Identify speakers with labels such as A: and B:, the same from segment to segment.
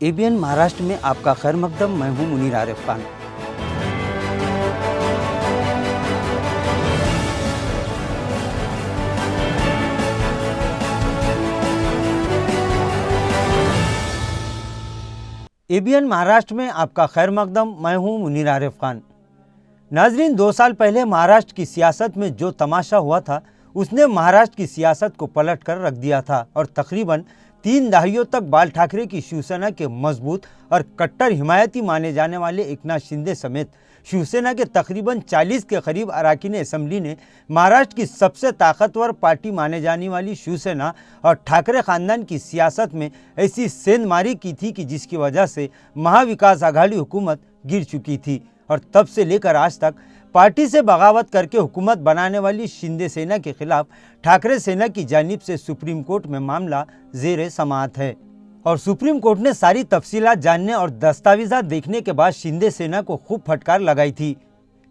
A: ABN Maharashtra में आपका खैर मकदम। मैं हूं मुनीर आरिफ खान। एबीएन महाराष्ट्र में आपका खैर मकदम। मैं हूं मुनीर आरिफ खान। नाजरीन, 2 साल पहले महाराष्ट्र की सियासत में जो तमाशा हुआ था उसने महाराष्ट्र की सियासत को पलट कर रख दिया था और तकरीबन 3 दहाइयों तक बाल ठाकरे की शिवसेना के मजबूत और कट्टर हिमायती माने जाने वाले एकनाथ शिंदे समेत शिवसेना के तकरीबन 40 के करीब अरकान असेंबली ने महाराष्ट्र की सबसे ताकतवर पार्टी माने जाने वाली शिवसेना और ठाकरे खानदान की सियासत में ऐसी सेंधमारी की थी कि जिसकी वजह से महाविकास आघाड़ी हुकूमत गिर चुकी थी और तब से लेकर आज तक पार्टी से बगावत करके हुकूमत बनाने वाली शिंदे सेना के खिलाफ ठाकरे सेना की जानिब से सुप्रीम कोर्ट में मामला ज़ेर समाअत है और सुप्रीम कोर्ट ने सारी तफसीलात जानने और दस्तावेज़ात देखने के बाद शिंदे सेना को खूब फटकार लगाई थी,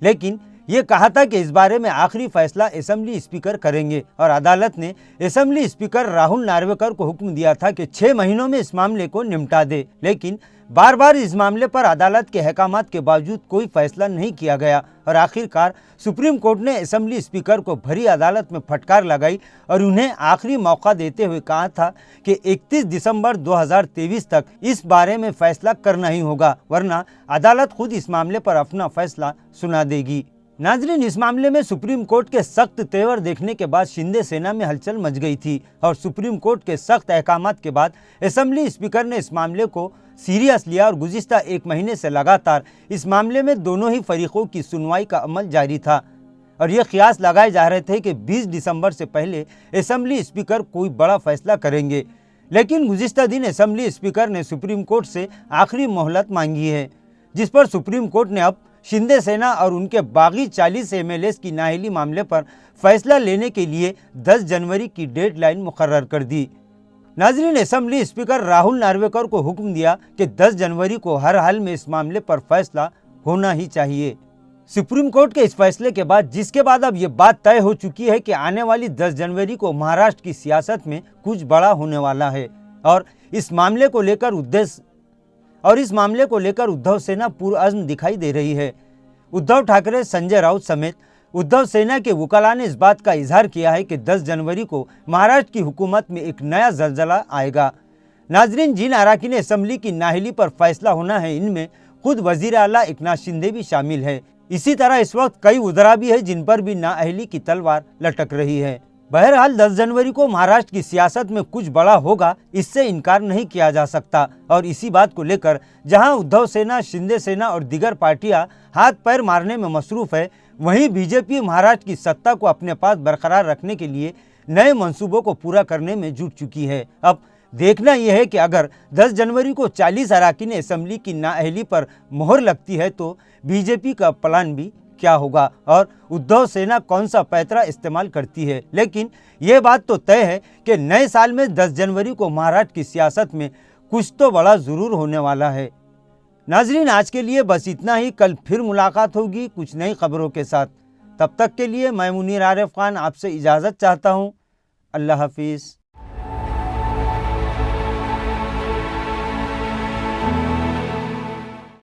A: लेकिन ये कहा था कि इस बारे में आखिरी फैसला असेंबली स्पीकर करेंगे और अदालत ने असेंबली स्पीकर राहुल नार्वेकर को हुक्म दिया था कि 6 महीनों में इस मामले को निपटा दे, लेकिन बार बार इस मामले पर अदालत के अहकामात के बावजूद कोई फैसला नहीं किया गया और आखिरकार सुप्रीम कोर्ट ने असेंबली स्पीकर को भरी अदालत में फटकार लगाई और उन्हें आखिरी मौका देते हुए कहा था कि 31 दिसंबर 2023 तक इस बारे में फैसला करना ही होगा, वरना अदालत खुद इस मामले पर अपना फैसला सुना देगी। नाजरीन, इस मामले में सुप्रीम कोर्ट के सख्त तेवर देखने के बाद शिंदे सेना में हलचल मच गई थी और सुप्रीम कोर्ट के सख्त अहकामात के बाद असेंबली स्पीकर ने इस मामले को सीरियस लिया और गुज़िश्ता 1 महीने से लगातार इस मामले में दोनों ही फरीकों की सुनवाई का अमल जारी था और ये क़यास लगाए जा रहे थे कि 20 दिसंबर से पहले असेंबली स्पीकर कोई बड़ा फैसला करेंगे, लेकिन गुज़िश्ता दिन असेंबली स्पीकर ने सुप्रीम कोर्ट से आखिरी मोहलत मांगी है, जिस पर सुप्रीम कोर्ट ने अब शिंदे सेना और उनके बागी 40 एमएलएस की नाअहली मामले पर फैसला लेने के लिए 10 जनवरी की डेडलाइन मुकर्रर कर दी। नाजरीन, असेंबली स्पीकर राहुल नार्वेकर को हुक्म दिया कि 10 जनवरी को हर हाल में इस मामले पर फैसला होना ही चाहिए। सुप्रीम कोर्ट के इस फैसले के बाद, जिसके बाद अब ये बात तय हो चुकी है कि आने वाली 10 जनवरी को महाराष्ट्र की सियासत में कुछ बड़ा होने वाला है और इस मामले को लेकर उद्धव सेना पुरअज़्म दिखाई दे रही है। उद्धव ठाकरे, संजय राउत समेत उद्धव सेना के वकाला ने इस बात का इजहार किया है कि 10 जनवरी को महाराष्ट्र की हुकूमत में एक नया जल्जला आएगा। नाजरीन, जिन अरकान असेंबली की नाअहली पर फैसला होना है इनमें खुद वजीर आला एकनाथ शिंदे भी शामिल है। इसी तरह इस वक्त कई वज़रा भी है जिन पर भी नाअहली की तलवार लटक रही है। बहरहाल 10 जनवरी को महाराष्ट्र की सियासत में कुछ बड़ा होगा, इससे इनकार नहीं किया जा सकता और इसी बात को लेकर जहां उद्धव सेना, शिंदे सेना और दीगर पार्टियां हाथ पैर मारने में मसरूफ़ है, वहीं बीजेपी महाराष्ट्र की सत्ता को अपने पास बरकरार रखने के लिए नए मंसूबों को पूरा करने में जुट चुकी है। अब देखना यह है कि अगर 10 जनवरी को 40 अरकान असेंबली की नाअहली पर मोहर लगती है तो बीजेपी का प्लान भी क्या होगा और उद्धव सेना कौन सा पैतरा इस्तेमाल करती है। लेकिन यह बात तो तय है कि नए साल में 10 जनवरी को महाराष्ट्र की सियासत में कुछ तो बड़ा ज़रूर होने वाला है। नाजरीन, आज के लिए बस इतना ही। कल फिर मुलाकात होगी कुछ नई खबरों के साथ। तब तक के लिए मैं मुनीर आरिफ खान आपसे इजाज़त चाहता हूँ। अल्लाह हाफिज़।